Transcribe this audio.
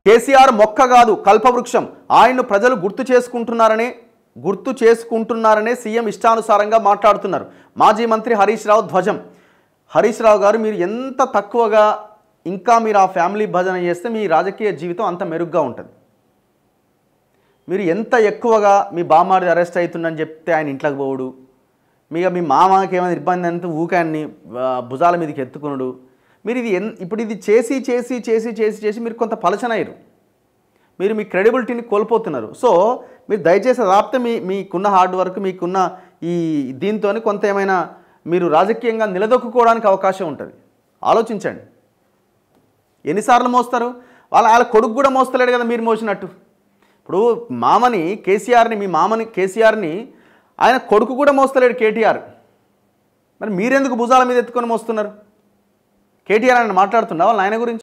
కేసీఆర్ మొక్క కాదు కల్పవృక్షం, ఆయన్ను ప్రజలు గుర్తు చేసుకుంటున్నారనే సీఎం ఇష్టానుసారంగా మాట్లాడుతున్నారు. మాజీ మంత్రి హరీష్ రావు ధ్వజం. హరీష్ రావు గారు, మీరు ఎంత తక్కువగా ఇంకా మీరు ఆ ఫ్యామిలీ భజన చేస్తే మీ రాజకీయ జీవితం అంత మెరుగ్గా ఉంటుంది. మీరు ఎంత ఎక్కువగా మీ బామ్మారిది అరెస్ట్ అవుతుందని చెప్తే ఆయన ఇంట్లోకి పోవుడు, మీ మామకి ఏమైనా ఇబ్బంది అంతా ఊకాన్ని భుజాల మీదకి ఎత్తుకునుడు, మీరు ఇప్పుడు ఇది చేసి మీరు కొంత పలచనయ్యారు. మీరు మీ క్రెడిబిలిటీని కోల్పోతున్నారు. సో మీరు దయచేసి ఆపితే మీకున్న హార్డ్ వర్క్, మీకున్న ఈ దీంతో కొంత ఏమైనా మీరు రాజకీయంగా నిలదొక్కుకోవడానికి అవకాశం ఉంటుంది. ఆలోచించండి. ఎన్నిసార్లు మోస్తారు? వాళ్ళ కొడుకు కూడా మోస్తలేడు కదా మీరు మోసినట్టు. ఇప్పుడు మీ మామని కేసీఆర్ని ఆయన కొడుకు కూడా మోస్తలేడు కేటీఆర్. మరి మీరెందుకు భుజాల మీద ఎత్తుకొని మోస్తున్నారు? కేటీఆర్ ఆయన మాట్లాడుతున్నా వాళ్ళ ఆయన గురించి.